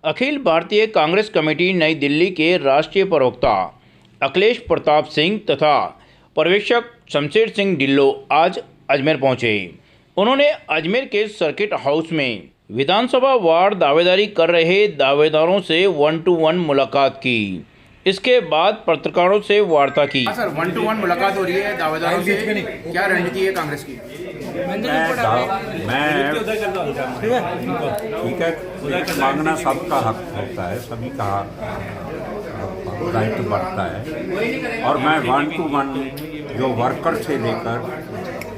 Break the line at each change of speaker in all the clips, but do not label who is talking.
Akhil Bharatiya Congress committee नई दिल्ली के राष्ट्रीय प्रवक्ता अखिलेश प्रताप सिंह तथा पर्यवेक्षक शमशेर सिंह ढिल्लो आज अजमेर पहुंचे। उन्होंने अजमेर के सर्किट हाउस में विधानसभा वार्ड दावेदारी कर रहे दावेदारों से 1-to-1 मुलाकात की। इसके बाद पत्रकारों से वार्ता की।
सर 1-to-1 मुलाकात हो रही है दावेदारों से, क्या रणनीति है कांग्रेस की?
ठीक है, मांगना सबका हक होता है, सभी का राइट बनता है। और मैं 1-to-1 जो वर्कर से लेकर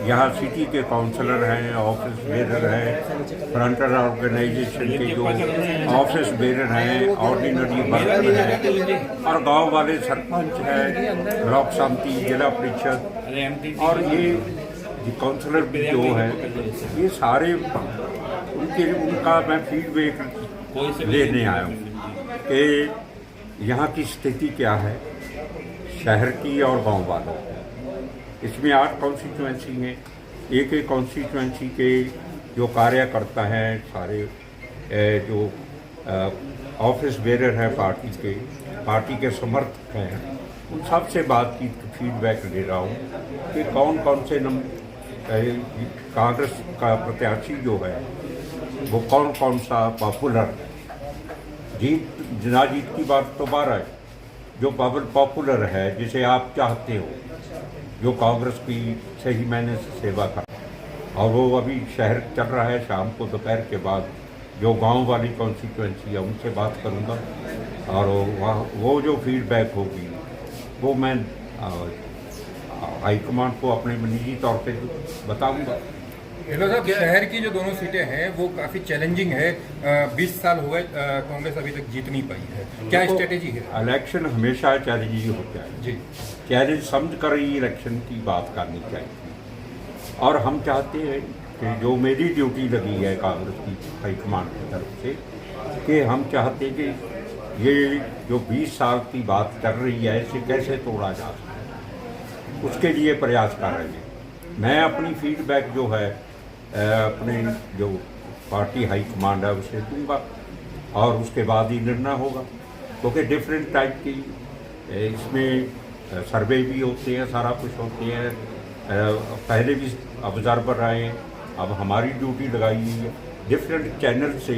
यहाँ सिटी के काउंसलर हैं, ऑफिस बेरर हैं, फ्रंटर ऑर्गेनाइजेशन के जो ऑफिस बेरर हैं, ऑर्डिनरी वर्कर हैं और गांव वाले सरपंच हैं, ब्लॉक समिति, जिला परिषद और ये काउंसलर भी जो है, ये सारे उनका मैं फीडबैक लेने आया हूँ कि यहाँ की स्थिति क्या है शहर की और गांव वालों की। इसमें 8 कॉन्स्टिट्यूएंसी हैं। एक एक कॉन्स्टिट्यूएंसी के जो कार्यकर्ता हैं, सारे जो ऑफिस बेरर हैं पार्टी के समर्थक हैं, उन सब से बातचीत फीडबैक ले रहा हूँ कि कौन कौन से कांग्रेस का प्रत्याशी जो है वो कौन कौन सा पॉपुलर जीत की बात तो बार है, जो पॉपुलर है जिसे आप चाहते हो, जो कांग्रेस की सही मैंने सेवा कर, और वो अभी शहर चल रहा है। शाम को दोपहर के बाद जो गांव वाली कॉन्स्टिट्यूएंसी है उनसे बात करूंगा और वो जो फीडबैक होगी वो मैं हाईकमांड को अपने निजी तौर पे बताऊंगा।
हेलो साहब, शहर की जो दोनों सीटें हैं वो काफ़ी चैलेंजिंग है। 20 साल हो गए, कांग्रेस अभी तक जीत नहीं पाई है, क्या स्ट्रेटेजी है?
इलेक्शन हमेशा चैलेंजिंग होता है जी, चैलेंज समझ कर ही इलेक्शन की बात करनी चाहिए। और हम चाहते हैं कि जो मेरी ड्यूटी लगी है कांग्रेस की हाईकमांड की तरफ से, कि हम चाहते हैं कि ये जो 20 साल की बात कर रही है इसे कैसे तोड़ा जा सके, उसके लिए प्रयास कर रहे हैं। मैं अपनी फीडबैक जो है अपने जो पार्टी हाईकमांड है उसे दूंगा और उसके बाद ही निर्णय होगा, क्योंकि डिफरेंट टाइप की इसमें सर्वे भी होते हैं, सारा कुछ होते हैं। पहले भी ऑब्जर्वर आए, अब हमारी ड्यूटी लगाई हुई है डिफरेंट चैनल से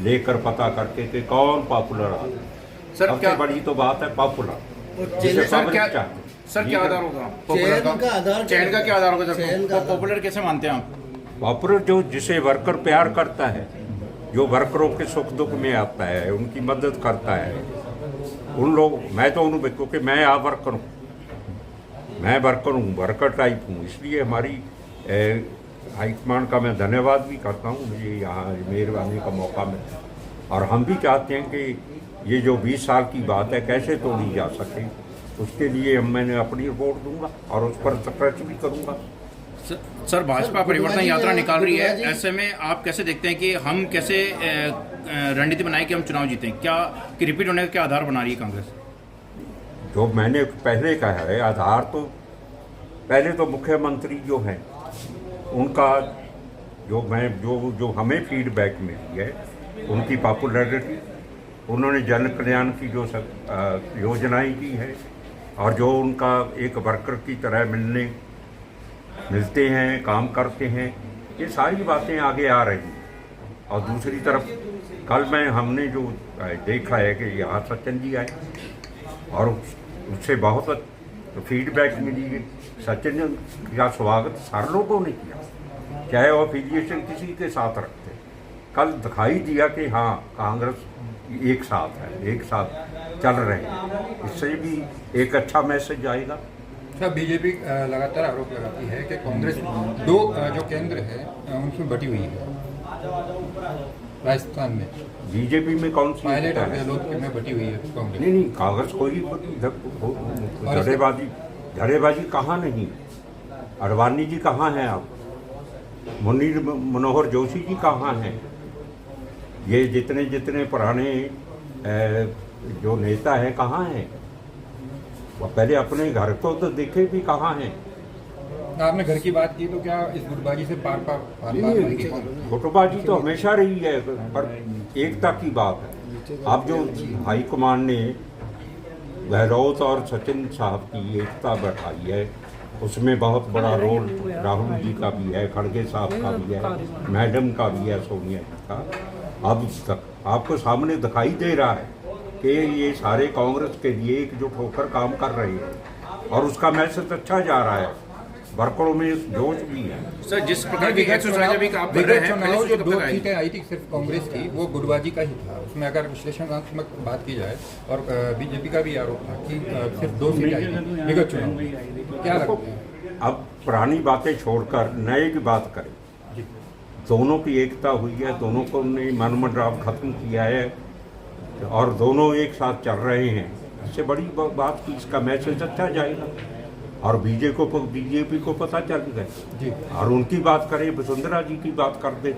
लेकर पता करके कि कौन पॉपुलर आ रहा है। सबसे बड़ी तो बात है पॉपुलर।
सर क्या आधार होगा चयन का क्या आधार होगा सर? पॉपुलर कैसे मानते हैं आप?
पॉपुलर जो जिसे वर्कर प्यार करता है, जो वर्करों के सुख दुख में आता है, उनकी मदद करता है, उन लोग, मैं तो उन, क्योंकि मैं आप वर्कर हूँ, मैं वर्कर हूँ, वर्कर टाइप हूँ, इसलिए हमारी हाईकमांड का मैं धन्यवाद भी करता हूँ, मुझे यहाँ अजमेर आने का मौका मिला। और हम भी चाहते हैं कि ये जो 20 साल की बात है कैसे तोड़ी जा सके, उसके लिए मैंने अपनी रिपोर्ट दूंगा और उस पर सर्च भी करूंगा।
सर भाजपा परिवर्तन यात्रा निकाल रही है, ऐसे में आप कैसे देखते हैं कि हम कैसे रणनीति बनाए कि हम चुनाव जीतें? क्या कि रिपीट होने का क्या आधार बना रही है कांग्रेस?
जो मैंने पहले कहा है, आधार तो पहले तो मुख्यमंत्री जो हैं उनका जो हमें फीडबैक मिली है, उनकी पॉपुलैरिटी, उन्होंने जन कल्याण की जो सब योजनाएं की है और जो उनका एक वर्कर की तरह मिलते हैं, काम करते हैं, ये सारी बातें आगे आ रही हैं। और दूसरी तरफ कल हमने जो देखा है कि यहाँ सचिन जी आए और उससे बहुत फीडबैक मिली। सचिन का स्वागत सारे लोगों ने किया, चाहे वो एफिलिएशन किसी के साथ रखते। कल दिखाई दिया कि हाँ कांग्रेस एक साथ है, एक साथ चल रहे हैं, इससे भी एक अच्छा मैसेज आएगा।
सर बीजेपी लगातार आरोप लगाती है कि कांग्रेस 2 जो केंद्र है उनमें बटी हुई है राजस्थान में।
बीजेपी में कौन सी
पायलट और गहलोत में बटी हुई है कांग्रेस?
नहीं, कांग्रेस कोई धड़ेबाजी कहाँ नहीं। अडवाणी जी कहाँ हैं आप? मुनीर मनोहर जोशी जी कहाँ हैं? ये जितने पुराने जो नेता हैं कहाँ हैं? वो पहले अपने घर को तो देखे भी कहाँ हैं।
आपने घर की बात की, तो क्या इस गुटबाजी से पार गुटबाजी
तो हमेशा रही है, पर एकता की बात है। अब जो हाईकमान ने गहलोत और सचिन साहब की एकता बैठाई है, उसमें बहुत बड़ा रोल राहुल जी का भी है, खड़गे साहब का भी है, मैडम का भी है, सोनिया जी का। अब तक आपको सामने दिखाई दे रहा है कि ये सारे कांग्रेस के लिए एकजुट होकर काम कर रहे हैं और उसका मैसेज अच्छा जा रहा है, वर्करों में जोश भी है।
सर, जिस प्रकार की एक्सरसाइज अभी आप कर रहे हैं,
चुनाव जो
कब
2
तक आएगी?
सीटें आई थी सिर्फ कांग्रेस की, वो गुटबाजी का ही था। उसमें अगर विश्लेषणात्मक बात की जाए, और बीजेपी का भी आरोप था कि सिर्फ 2 सीटें आई थी विगत चुनाव में। क्या लगता है?
अब पुरानी बातें छोड़कर नए की बात करें। दोनों की एकता हुई है, दोनों को ने मनमुटाव खत्म किया है और दोनों एक साथ चल रहे हैं। इससे बड़ी बात की इसका मैसेज अच्छा जाएगा और बीजेपी को पता चल गया। और उनकी बात करें, वसुंधरा जी की बात कर दे,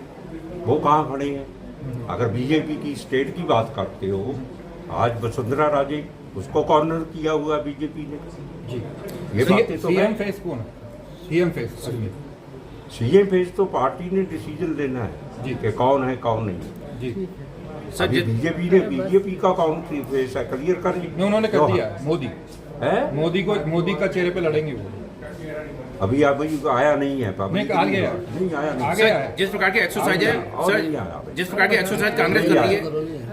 वो कहाँ खड़े हैं? अगर बीजेपी की स्टेट की बात करते हो, आज वसुंधरा राजे, उसको कॉर्नर किया हुआ बीजेपी ने।
जी,
ये बातें तो
सीएम फेस कौन है? सीएम फेस
सीएम फेस तो पार्टी ने डिसीजन लेना है
जी
कि कौन है कौन नहीं।
जी
सर,
बीजेपी का कौन फेस है, क्लियर करिए।
उन्होंने कर दिया। मोदी
है,
मोदी का चेहरे पे लड़ेंगे वो।
अभी आया नहीं है,
नहीं, आ गया।
नहीं आया नहीं।
आगे
सर, जिस प्रकार की एक्सरसाइज है,
और नहीं आया।
सर, जिस प्रकार की एक्सरसाइज कांग्रेस कर रही है,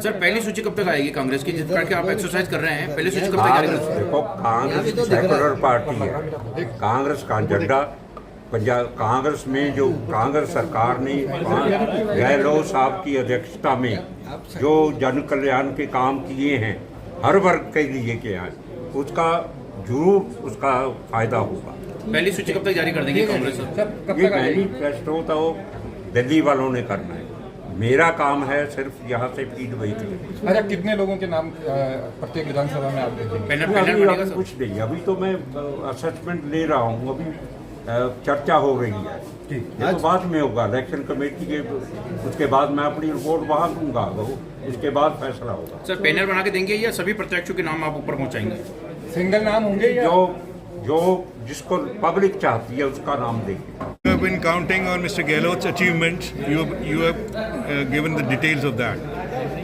सर, पहली सूची कब तक आएगी कांग्रेस की? जिस प्रकार की आप एक्सरसाइज कर रहे हैं, पहली सूची कब तक जारी करेंगे?
देखो, कांग्रेस सेकुलर पार्टी है, कांग्रेस का झंडा पंजाब, कांग्रेस में जो कांग्रेस सरकार ने गहलोत साहब की अध्यक्षता में जो जन कल्याण के काम किए हैं, हर वर्ग के लिए किए हैं, उसका जरूर उसका फायदा होगा।
पहली सूची कब तक जारी कर देंगे कांग्रेस?
ये मैनिफेस्टो तो दिल्ली वालों ने करना है, मेरा काम है सिर्फ यहाँ से फीडबैक लेना।
अच्छा, कितने लोगों के नाम प्रत्येक विधानसभा में आप देखेंगे?
अभी कुछ नहीं, अभी तो मैं असेसमेंट ले रहा हूँ, अभी चर्चा हो रही है। ये तो बाद में होगा, इलेक्शन कमेटी के, उसके बाद मैं अपनी रिपोर्ट वहाँ दूंगा, उसके बाद फैसला होगा।
सर, पैनल बना के देंगे या सभी प्रत्याशियों के नाम आप ऊपर पहुँचाएंगे?
सिंगल नाम होंगे या
जो जिसको पब्लिक चाहती है उसका नाम देंगे।
You have been counting on Mr. Gehlot's achievements. You have given the details of that.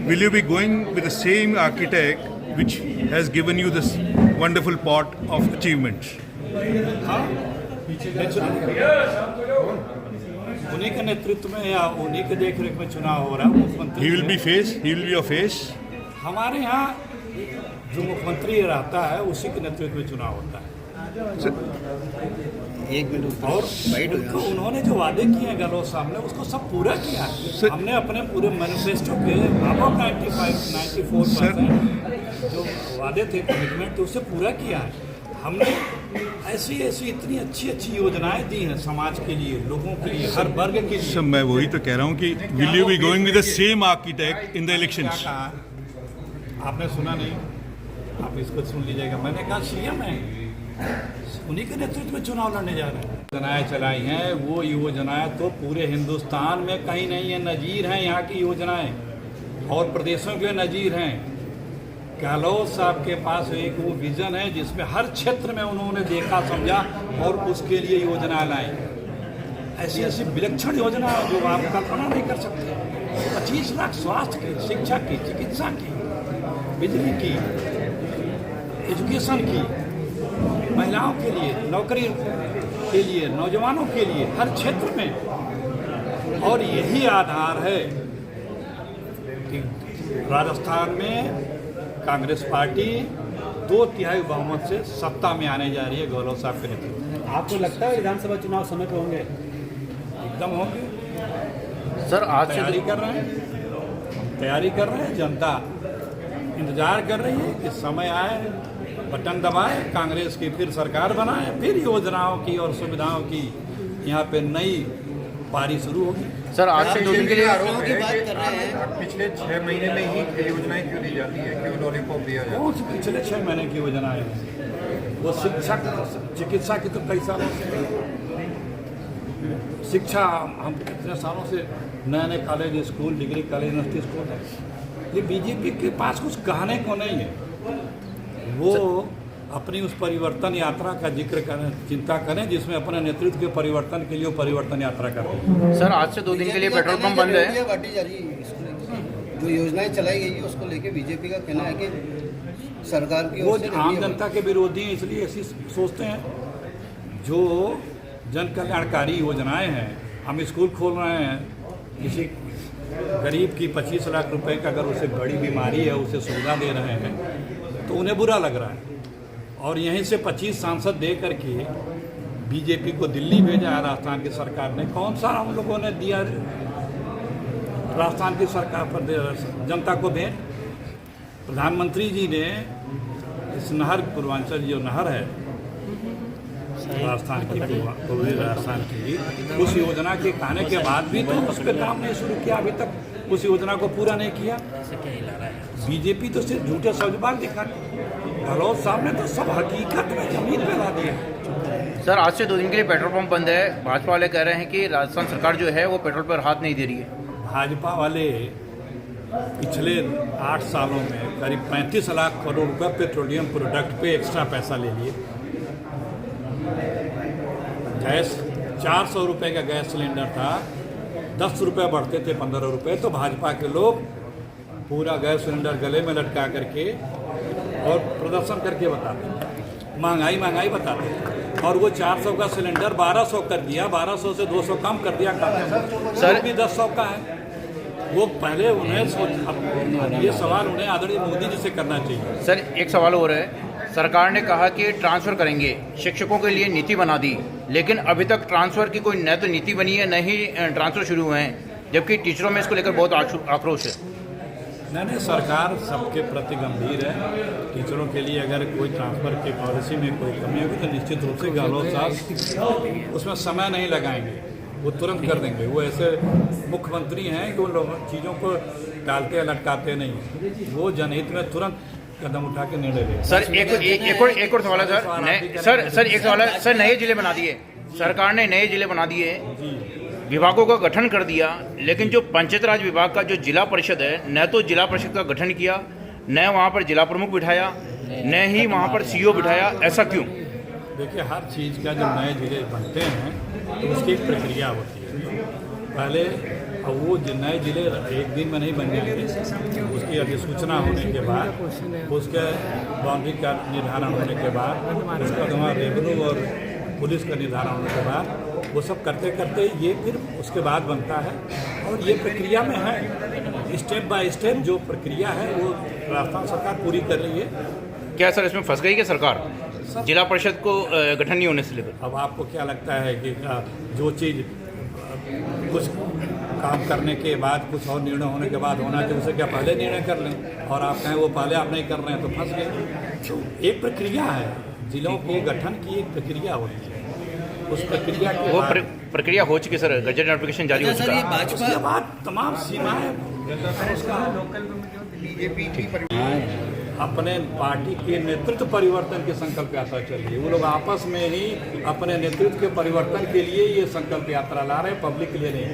Will you be going with the same architect which has given you this wonderful pot of achievements?
उन्हीं के नेतृत्व में या उन्हीं के देखरेख में चुनाव हो रहा है। मुख्यमंत्री
He will be face. He will be your face.
हमारे यहाँ जो मुख्यमंत्री रहता है उसी के नेतृत्व में चुनाव होता है। और उन्होंने जो वादे किए हैं गहलोत साहब ने, उसको सब पूरा किया है। हमने अपने पूरे मैनिफेस्टो के अबाउट 94% जो वादे थे, कमिटमेंट थे, उसे पूरा किया है। हमने ऐसी इतनी अच्छी योजनाएं दी हैं समाज के लिए, लोगों के लिए, हर वर्ग के लिए।
सर, मैं वही तो कह रहा हूँ कि will you be going with the same architect in the elections?
आपने सुना नहीं, आप इसको सुन लीजिएगा। मैंने कहा सीएम है, उन्हीं के नेतृत्व में चुनाव लड़ने जा रहे हैं। योजनाएं चलाई हैं, वो योजनाएं तो पूरे हिंदुस्तान में कहीं नहीं है, नज़ीर हैं यहाँ की योजनाएं, और प्रदेशों के लिए नज़ीर हैं। गहलोत साहब के पास एक वो विजन है जिसमें हर क्षेत्र में उन्होंने देखा, समझा और उसके लिए योजना लाई। ऐसी विलक्षण योजना जो आप कल्पना नहीं कर सकते। 25 लाख स्वास्थ्य की, शिक्षा की, चिकित्सा की, बिजली की, एजुकेशन की, महिलाओं के लिए, नौकरी के लिए, नौजवानों के लिए, हर क्षेत्र में। और यही आधार है कि राजस्थान में कांग्रेस पार्टी 2/3 बहुमत से सत्ता में आने जा रही है गहलोत साहब के नेतृत्व में।
आपको लगता है विधानसभा चुनाव समय पे होंगे?
एकदम होंगे
सर। आज से
तैयारी कर रहे हैं, तैयारी कर रहे हैं। जनता इंतजार कर रही है कि समय आए, बटन दबाए, कांग्रेस की फिर सरकार बनाए, फिर योजनाओं की और सुविधाओं की यहाँ पे नई पारी शुरू होगी।
सर, आज से 2 दिन के लिए
पिछले 6 महीने में ही योजनाएं क्यों दी जाती है, क्यों लॉलीपॉप दिया जाता है?
कौन सी पिछले 6 महीने की योजनाएं हैं? वो शिक्षा, चिकित्सा की तो कई सालों से, शिक्षा हम कितने सालों से नए college, school, degree college, university school है। ये बीजेपी के पास कुछ कहने को नहीं है। वो अपनी उस परिवर्तन यात्रा का जिक्र करें, चिंता करें, जिसमें अपने नेतृत्व के परिवर्तन के लिए परिवर्तन यात्रा करते हैं।
सर, आज से 2 दिन के लिए पेट्रोल पंप बंद है।
जो योजनाएं चलाई गई है उसको लेके बीजेपी का कहना है कि सरकार की
वो
ओर से
आम जनता के विरोधी हैं, इसलिए ऐसी सोचते हैं। जो जन कल्याणकारी योजनाएं हैं, हम स्कूल खोल रहे हैं, किसी गरीब की 25 लाख रुपए का अगर उसे बड़ी बीमारी है उसे सुविधा दे रहे हैं तो उन्हें बुरा लग रहा है। और यहीं से 25 सांसद दे करके बीजेपी को दिल्ली भेजा है राजस्थान की सरकार ने। कौन सा हम लोगों ने दिया राजस्थान की सरकार पर जनता को भेंट? प्रधानमंत्री जी ने इस नहर, पूर्वांचल जो नहर है राजस्थान की, पूर्वी राजस्थान की, उस योजना के कहने के बाद भी तो उस पर काम नहीं शुरू किया, अभी तक उस योजना को पूरा नहीं किया। बीजेपी तो सिर्फ झूठे सौजबाग दिखा, गहलोत साहब ने तो सब हकीकत में जमीन पे ला दिया।
सर, आज से 2 दिन के लिए पेट्रोल पंप बंद है। भाजपा वाले कह रहे हैं कि राजस्थान सरकार जो है वो पेट्रोल पर हाथ नहीं दे रही है।
भाजपा वाले पिछले 8 सालों में करीब 35 लाख करोड़ रुपए पेट्रोलियम प्रोडक्ट पे एक्स्ट्रा पैसा ले लिए। गैस 400 रुपये का गैस सिलेंडर था, 10 रुपये बढ़ते थे 15 रुपये, तो भाजपा के लोग पूरा गैस सिलेंडर गले में लटका करके और प्रदर्शन करके बताते थे, महंगाई बताते थे। और वो 400 का सिलेंडर 1200 कर दिया, 1200 से 200 कम कर दिया। सर भी 1000 का है। वो पहले उन्हें ये सवाल उन्हें आदरणीय मोदी जी से करना चाहिए।
सर, एक सवाल और है। सरकार ने कहा कि ट्रांसफ़र करेंगे, शिक्षकों के लिए नीति बना दी, लेकिन अभी तक ट्रांसफ़र की कोई न तो नीति बनी है, न ही ट्रांसफ़र शुरू हुए हैं, जबकि टीचरों में इसको लेकर बहुत आक्रोश है।
नहीं, सरकार सबके प्रति गंभीर है। टीचरों के लिए अगर कोई ट्रांसफ़र की पॉलिसी में कोई कमी होगी तो निश्चित रूप से गहलोत साहब उसमें समय नहीं लगाएंगे, वो तुरंत कर देंगे। वो ऐसे मुख्यमंत्री हैं कि उन लोग चीज़ों को टालते लटकाते नहीं, वो जनहित में तुरंत कदम उठा के निर्णय ले।
सर, एक और सवाल है सर। एक सवाल है सर। नए जिले बना दिए, सरकार ने नए जिले बना दिए, विभागों का गठन कर दिया, लेकिन जो पंचायत राज विभाग का जो जिला परिषद है, न तो जिला परिषद का गठन किया, न वहाँ पर जिला प्रमुख बिठाया, न ही वहाँ पर सीईओ बिठाया। ऐसा क्यों?
देखिए, हर चीज़ का जब नए जिले बनते हैं तो उसकी एक प्रक्रिया होती है। पहले वो नए जिले एक दिन में नहीं बन जाएंगे, उसकी अधिसूचना होने के बाद, उसके बाउंड्री का निर्धारण होने के बाद, उसका वहाँ रेवेन्यू और पुलिस का निर्धारण होने के बाद, वो सब करते करते ये फिर उसके बाद बनता है। और ये प्रक्रिया में है, स्टेप बाय स्टेप जो प्रक्रिया है वो राजस्थान सरकार पूरी कर रही है।
क्या सर इसमें फंस गई क्या सरकार, जिला परिषद को गठन नहीं होने से लेकर?
अब आपको क्या लगता है कि जो चीज़ कुछ काम करने के बाद, कुछ और निर्णय होने के बाद होना चाहिए, उसे क्या पहले निर्णय कर लें? और आप कहें वो पहले आप नहीं कर रहे हैं तो फंस गए। एक प्रक्रिया है, जिलों के गठन की एक प्रक्रिया होती है। उस प्रक्रिया की
वो प्रक्रिया हो चुकी सर, गजट नोटिफिकेशन जारी हो चुका है।
उसके बाद तमाम सीमाएं अपने पार्टी के नेतृत्व परिवर्तन की संकल्प यात्रा चल रही है। वो लोग आपस में ही अपने नेतृत्व के परिवर्तन के लिए ये संकल्प यात्रा ला रहे हैं, पब्लिक के लिए नहीं।